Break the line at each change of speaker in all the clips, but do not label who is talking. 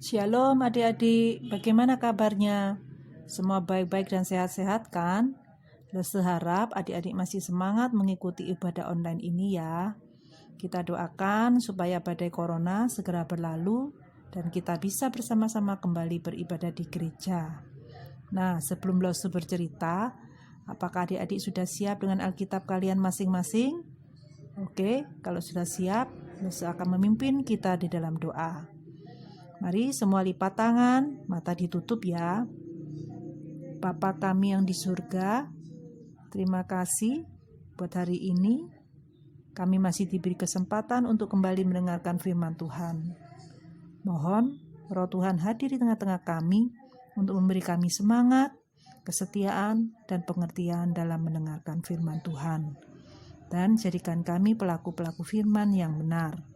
Shalom adik-adik, bagaimana kabarnya? Semua baik-baik dan sehat-sehat kan? Seharap adik-adik masih semangat mengikuti ibadah online ini ya. Kita doakan supaya badai corona segera berlalu dan kita bisa bersama-sama kembali beribadah di gereja. Nah, sebelum Losu bercerita, apakah adik-adik sudah siap dengan Alkitab kalian masing-masing? Oke, kalau sudah siap, Losu akan memimpin kita di dalam doa. Mari semua lipat tangan, mata ditutup ya. Bapa kami yang di surga, terima kasih buat hari ini. Kami masih diberi kesempatan untuk kembali mendengarkan firman Tuhan. Mohon Roh Tuhan hadir di tengah-tengah kami untuk memberi kami semangat, kesetiaan, dan pengertian dalam mendengarkan firman Tuhan. Dan jadikan kami pelaku-pelaku firman yang benar.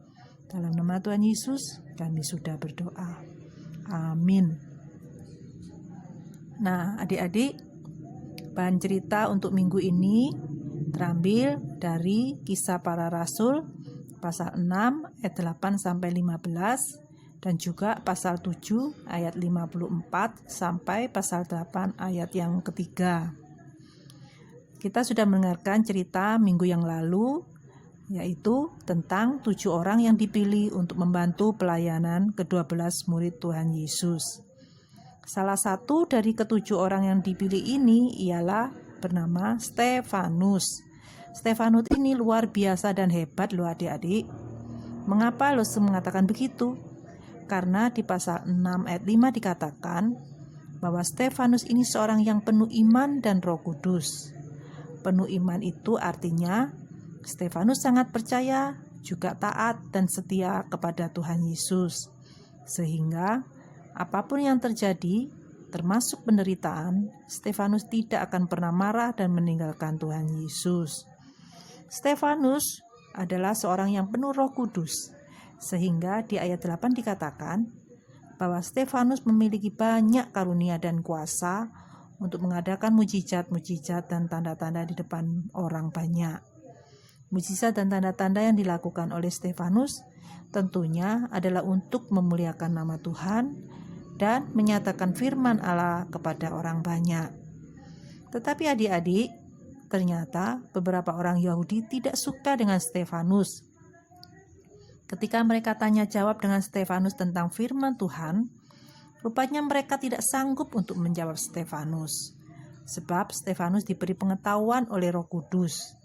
Dalam nama Tuhan Yesus, kami sudah berdoa. Amin. Nah, adik-adik, bahan cerita untuk minggu ini terambil dari Kisah Para Rasul pasal 6 ayat 8 sampai 15 dan juga pasal 7 ayat 54 sampai pasal 8 ayat yang ketiga. Kita sudah mendengarkan cerita minggu yang lalu, yaitu tentang 7 orang yang dipilih untuk membantu pelayanan ke-12 murid Tuhan Yesus. Salah satu dari ke-7 orang yang dipilih ini ialah bernama Stefanus. Stefanus ini luar biasa dan hebat loh adik-adik. Mengapa Losu mengatakan begitu? Karena di pasal 6 ayat 5 dikatakan bahwa Stefanus ini seorang yang penuh iman dan Roh Kudus. Penuh iman itu artinya Stefanus sangat percaya, juga taat dan setia kepada Tuhan Yesus. Sehingga apapun yang terjadi, termasuk penderitaan, Stefanus tidak akan pernah marah dan meninggalkan Tuhan Yesus. Stefanus adalah seorang yang penuh Roh Kudus. Sehingga di ayat 8 dikatakan bahwa Stefanus memiliki banyak karunia dan kuasa untuk mengadakan mujizat-mujizat dan tanda-tanda di depan orang banyak. Mujizat dan tanda-tanda yang dilakukan oleh Stefanus tentunya adalah untuk memuliakan nama Tuhan dan menyatakan firman Allah kepada orang banyak. Tetapi adik-adik, ternyata beberapa orang Yahudi tidak suka dengan Stefanus. Ketika mereka tanya jawab dengan Stefanus tentang firman Tuhan, rupanya mereka tidak sanggup untuk menjawab Stefanus. Sebab Stefanus diberi pengetahuan oleh Roh Kudus.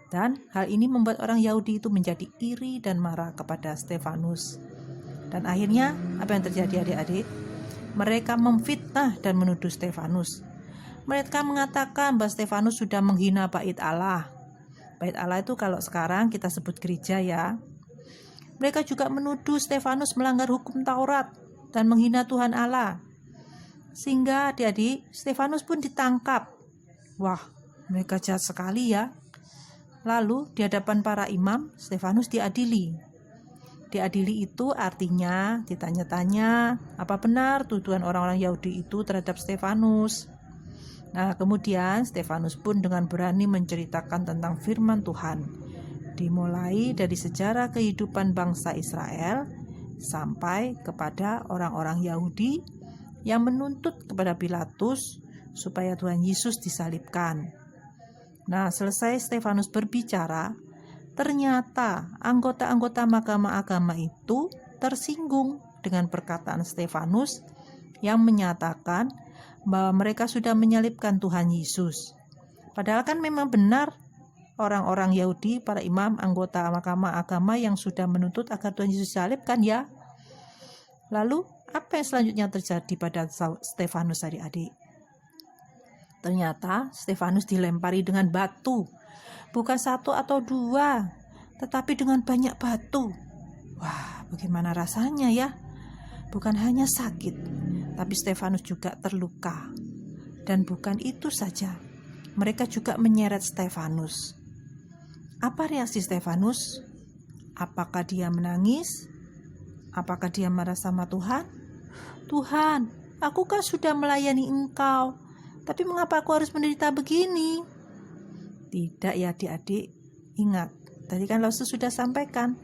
Dan hal ini membuat orang Yahudi itu menjadi iri dan marah kepada Stefanus. Dan akhirnya apa yang terjadi adik-adik? Mereka memfitnah dan menuduh Stefanus. Mereka mengatakan bahwa Stefanus sudah menghina bait Allah. Bait Allah itu kalau sekarang kita sebut gereja ya. Mereka juga menuduh Stefanus melanggar hukum Taurat dan menghina Tuhan Allah. Sehingga adik-adik, Stefanus pun ditangkap. Wah, mereka jahat sekali ya. Lalu di hadapan para imam, Stefanus diadili. Diadili itu artinya ditanya-tanya apa benar tuduhan orang-orang Yahudi itu terhadap Stefanus. Nah, kemudian Stefanus pun dengan berani menceritakan tentang firman Tuhan. Dimulai dari sejarah kehidupan bangsa Israel sampai kepada orang-orang Yahudi yang menuntut kepada Pilatus supaya Tuhan Yesus disalibkan. Nah, selesai Stefanus berbicara, ternyata anggota-anggota mahkamah agama itu tersinggung dengan perkataan Stefanus yang menyatakan bahwa mereka sudah menyalibkan Tuhan Yesus. Padahal kan memang benar orang-orang Yahudi, para imam, anggota mahkamah agama yang sudah menuntut agar Tuhan Yesus disalibkan ya. Lalu apa yang selanjutnya terjadi pada Stefanus adik-adik? Ternyata Stefanus dilempari dengan batu, bukan 1 atau 2, tetapi dengan banyak batu. Wah, bagaimana rasanya ya? Bukan hanya sakit, tapi Stefanus juga terluka. Dan bukan itu saja, mereka juga menyeret Stefanus. Apa reaksi Stefanus? Apakah dia menangis? Apakah dia marah sama Tuhan? Tuhan, aku kan sudah melayani Engkau, tapi mengapa aku harus menderita begini? Tidak ya adik-adik. Ingat, tadi kan Losu sudah sampaikan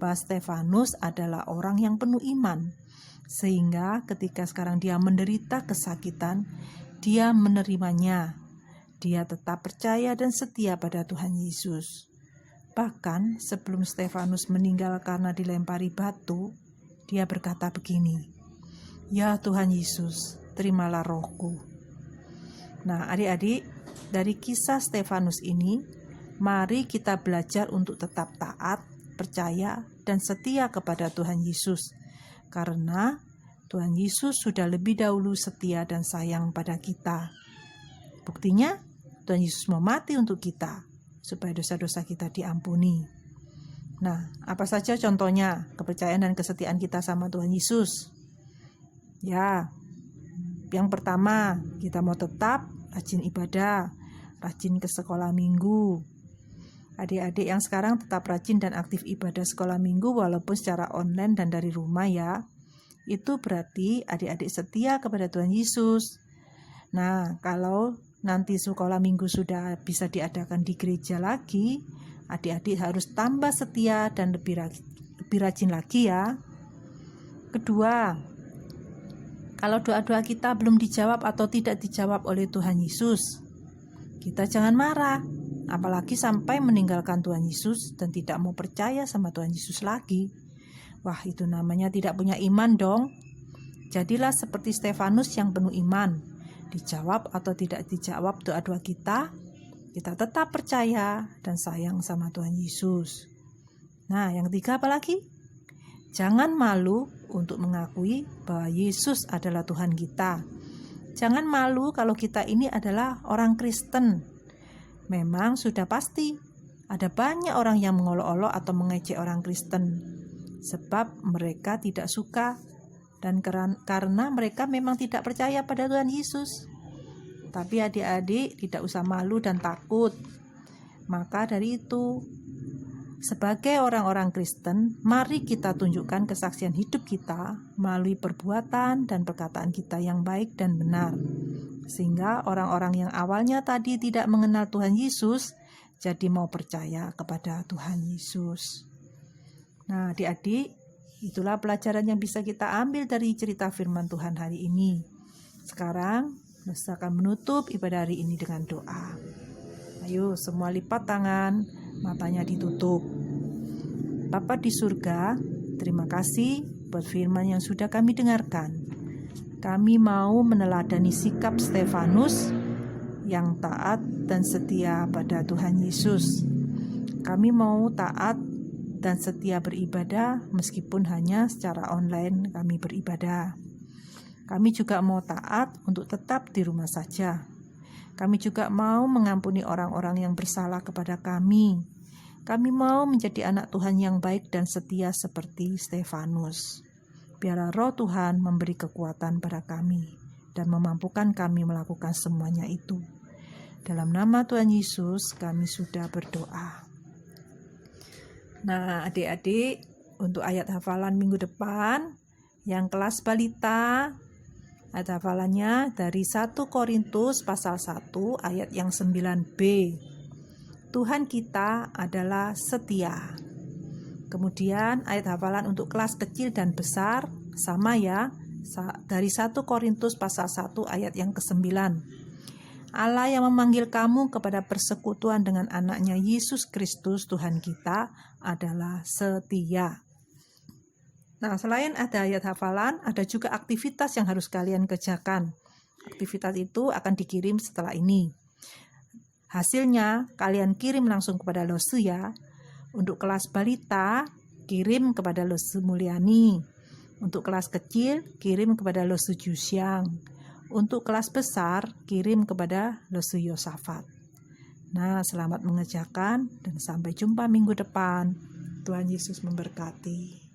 bahwa Stefanus adalah orang yang penuh iman. Sehingga ketika sekarang dia menderita kesakitan, dia menerimanya. Dia tetap percaya dan setia pada Tuhan Yesus. Bahkan sebelum Stefanus meninggal karena dilempari batu, dia berkata begini, "Ya Tuhan Yesus, terimalah rohku." Nah, adik-adik, dari kisah Stefanus ini, mari kita belajar untuk tetap taat, percaya, dan setia kepada Tuhan Yesus. Karena Tuhan Yesus sudah lebih dahulu setia dan sayang pada kita. Buktinya, Tuhan Yesus mau mati untuk kita, supaya dosa-dosa kita diampuni. Nah, apa saja contohnya kepercayaan dan kesetiaan kita sama Tuhan Yesus? Ya, yang pertama, kita mau tetap rajin ibadah, rajin ke sekolah minggu. Adik-adik yang sekarang tetap rajin dan aktif ibadah sekolah minggu walaupun secara online dan dari rumah ya. Itu berarti adik-adik setia kepada Tuhan Yesus. Nah, kalau nanti sekolah minggu sudah bisa diadakan di gereja lagi, adik-adik harus tambah setia dan lebih rajin lagi ya. Kedua, kalau doa-doa kita belum dijawab atau tidak dijawab oleh Tuhan Yesus, kita jangan marah. Apalagi sampai meninggalkan Tuhan Yesus dan tidak mau percaya sama Tuhan Yesus lagi. Wah, itu namanya tidak punya iman dong. Jadilah seperti Stefanus yang penuh iman. Dijawab atau tidak dijawab doa-doa kita tetap percaya dan sayang sama Tuhan Yesus. Nah, yang ketiga apa lagi? Jangan malu untuk mengakui bahwa Yesus adalah Tuhan kita. Jangan malu kalau kita ini adalah orang Kristen. Memang sudah pasti ada banyak orang yang mengolok-olok atau mengejek orang Kristen, sebab mereka tidak suka dan karena mereka memang tidak percaya pada Tuhan Yesus. Tapi adik-adik tidak usah malu dan takut. Maka dari itu, sebagai orang-orang Kristen, mari kita tunjukkan kesaksian hidup kita melalui perbuatan dan perkataan kita yang baik dan benar. Sehingga orang-orang yang awalnya tadi tidak mengenal Tuhan Yesus, jadi mau percaya kepada Tuhan Yesus. Nah, adik-adik, itulah pelajaran yang bisa kita ambil dari cerita firman Tuhan hari ini. Sekarang, saya akan menutup ibadah hari ini dengan doa. Ayo, semua lipat tangan, matanya ditutup. Bapa di surga, terima kasih buat firman yang sudah kami dengarkan. Kami mau meneladani sikap Stefanus yang taat dan setia pada Tuhan Yesus. Kami mau taat dan setia beribadah meskipun hanya secara online kami beribadah. Kami juga mau taat untuk tetap di rumah saja. Kami juga mau mengampuni orang-orang yang bersalah kepada kami. Kami mau menjadi anak Tuhan yang baik dan setia seperti Stefanus. Biarlah roh Tuhan memberi kekuatan pada kami dan memampukan kami melakukan semuanya itu. Dalam nama Tuhan Yesus kami sudah berdoa. Nah, adik-adik, untuk ayat hafalan minggu depan, yang kelas balita, ayat hafalannya dari 1 Korintus pasal 1 ayat yang 9b. Tuhan kita adalah setia. Kemudian ayat hafalan untuk kelas kecil dan besar sama ya, dari 1 Korintus pasal 1 ayat yang ke-9. Allah yang memanggil kamu kepada persekutuan dengan anaknya Yesus Kristus Tuhan kita adalah setia. Nah, selain ada ayat hafalan, ada juga aktivitas yang harus kalian kerjakan. Aktivitas itu akan dikirim setelah ini. Hasilnya kalian kirim langsung kepada Losu ya. Untuk kelas balita, kirim kepada Losu Mulyani. Untuk kelas kecil, kirim kepada Losu Jusyang. Untuk kelas besar, kirim kepada Losu Yosafat. Nah, selamat mengerjakan dan sampai jumpa minggu depan. Tuhan Yesus memberkati.